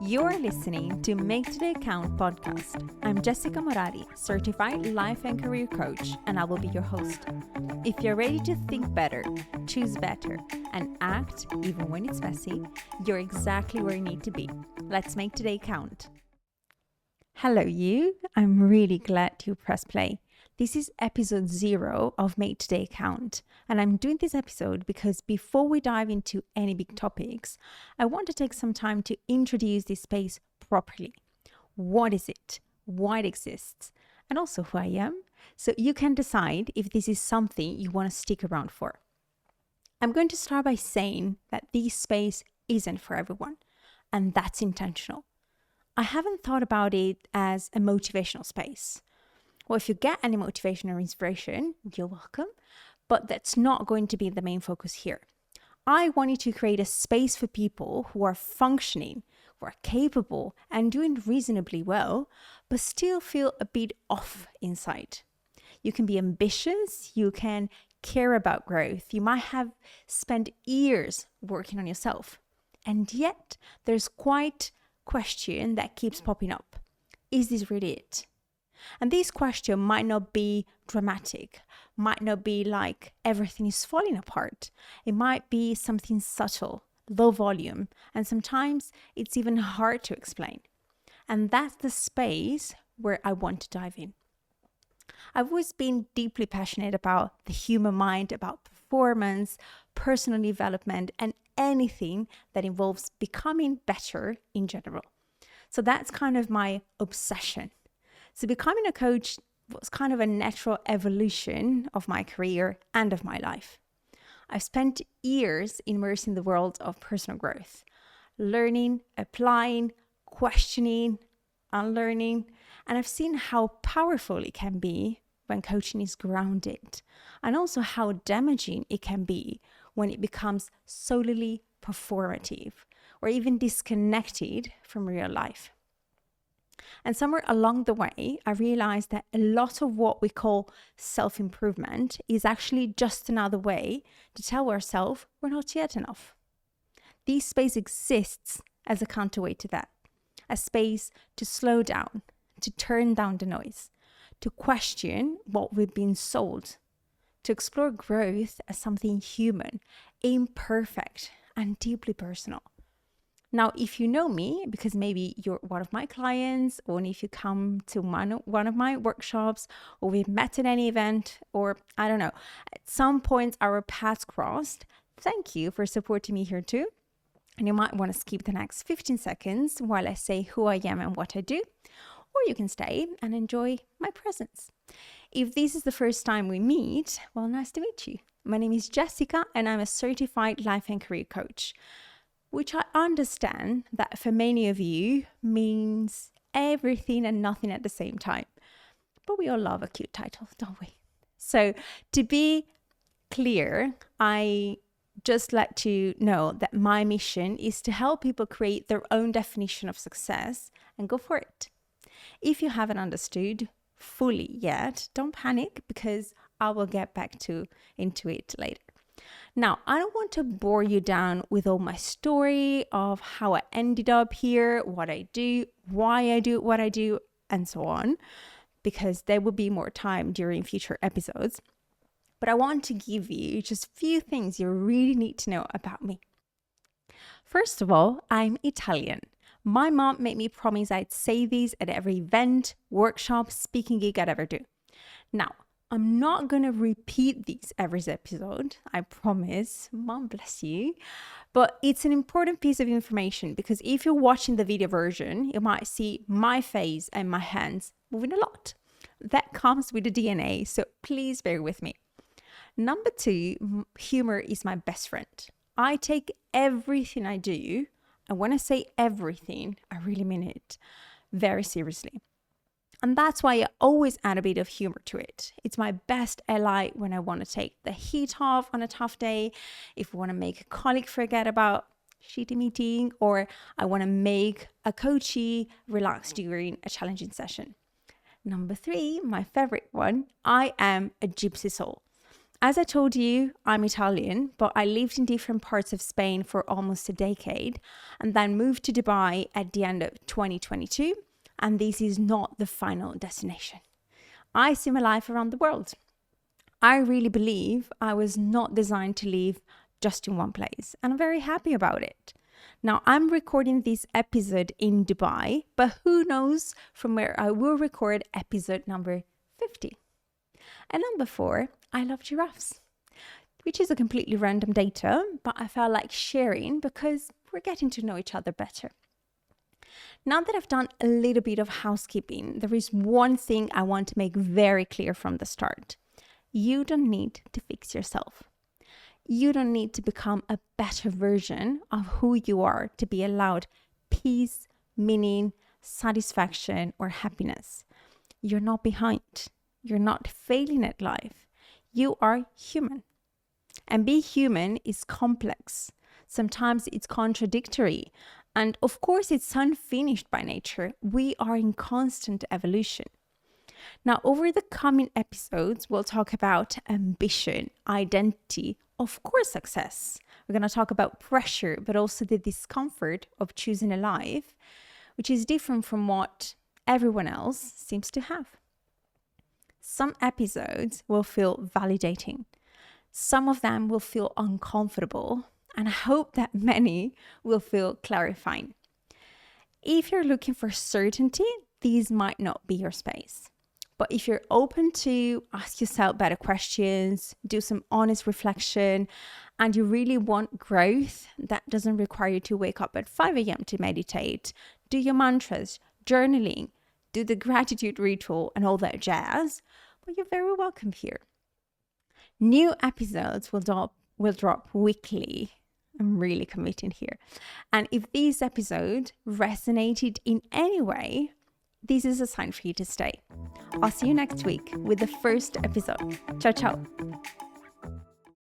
You're listening to Make Today Count podcast. I'm Jessica Morari, certified life and career coach, and I will be your host. If you're ready to think better, choose better, and act even when it's messy, you're exactly where you need to be. Let's make today count. Hello, you. I'm really glad you pressed play. This is episode 0 of Make Today Count, and I'm doing this episode because before we dive into any big topics, I want to take some time to introduce this space properly. What is it? Why it exists? And also who I am, so you can decide if this is something you want to stick around for. I'm going to start by saying that this space isn't for everyone, and that's intentional. I haven't thought about it as a motivational space. Well, if you get any motivation or inspiration, you're welcome, but that's not going to be the main focus here. I wanted to create a space for people who are functioning, who are capable and doing reasonably well, but still feel a bit off inside. You can be ambitious, you can care about growth, you might have spent years working on yourself, and yet there's quite a question that keeps popping up. Is this really it? And this question might not be dramatic, might not be like everything is falling apart. It might be something subtle, low volume, and sometimes it's even hard to explain. And that's the space where I want to dive in. I've always been deeply passionate about the human mind, about performance, personal development, and anything that involves becoming better in general. So that's kind of my obsession. So becoming a coach was kind of a natural evolution of my career and of my life. I've spent years immersed in the world of personal growth, learning, applying, questioning, unlearning, and I've seen how powerful it can be when coaching is grounded, and also how damaging it can be when it becomes solely performative or even disconnected from real life. And somewhere along the way, I realized that a lot of what we call self-improvement is actually just another way to tell ourselves we're not yet enough. This space exists as a counterweight to that, a space to slow down, to turn down the noise, to question what we've been sold, to explore growth as something human, imperfect, and deeply personal. Now, if you know me, because maybe you're one of my clients, or if you come to one of my workshops, or we've met at any event, or I don't know, at some point our paths crossed, thank you for supporting me here too. And you might want to skip the next 15 seconds while I say who I am and what I do, or you can stay and enjoy my presence. If this is the first time we meet, well, nice to meet you. My name is Jessica, and I'm a certified life and career coach, which I understand that for many of you means everything and nothing at the same time. But we all love a cute title, don't we? So to be clear, I just let you know that my mission is to help people create their own definition of success and go for it. If you haven't understood fully yet, don't panic, because I will get back into it later. Now, I don't want to bore you down with all my story of how I ended up here, what I do, why I do what I do, and so on, because there will be more time during future episodes. But I want to give you just a few things you really need to know about me. First of all, I'm Italian. My mom made me promise I'd say this at every event, workshop, speaking gig I'd ever do. Now, I'm not going to repeat these every episode, I promise. Mom bless you. But it's an important piece of information, because if you're watching the video version, you might see my face and my hands moving a lot. That comes with the DNA, so please bear with me. Number 2, humor is my best friend. I take everything I do, and when I say everything, I really mean it, very seriously. And that's why I always add a bit of humor to it. It's my best ally when I want to take the heat off on a tough day, if I want to make a colleague forget about shitty meeting, or I want to make a coachee relax during a challenging session. Number 3, my favorite one, I am a gypsy soul. As I told you, I'm Italian, but I lived in different parts of Spain for almost a decade and then moved to Dubai at the end of 2022. And this is not the final destination. I see my life around the world. I really believe I was not designed to live just in one place, and I'm very happy about it. Now, I'm recording this episode in Dubai, but who knows from where I will record episode number 50. And number 4, I love giraffes, which is a completely random data, but I felt like sharing because we're getting to know each other better. Now that I've done a little bit of housekeeping, there is one thing I want to make very clear from the start. You don't need to fix yourself. You don't need to become a better version of who you are to be allowed peace, meaning, satisfaction, or happiness. You're not behind. You're not failing at life. You are human. And being human is complex. Sometimes it's contradictory. And of course, it's unfinished by nature. We are in constant evolution. Now, over the coming episodes, we'll talk about ambition, identity, of course, success. We're going to talk about pressure, but also the discomfort of choosing a life, which is different from what everyone else seems to have. Some episodes will feel validating. Some of them will feel uncomfortable, and I hope that many will feel clarifying. If you're looking for certainty, these might not be your space. But if you're open to ask yourself better questions, do some honest reflection, and you really want growth that doesn't require you to wake up at 5 a.m. to meditate, do your mantras, journaling, do the gratitude ritual and all that jazz, well, you're very welcome here. New episodes will drop weekly. I'm really committing here. And if this episode resonated in any way, this is a sign for you to stay. I'll see you next week with the first episode. Ciao, ciao.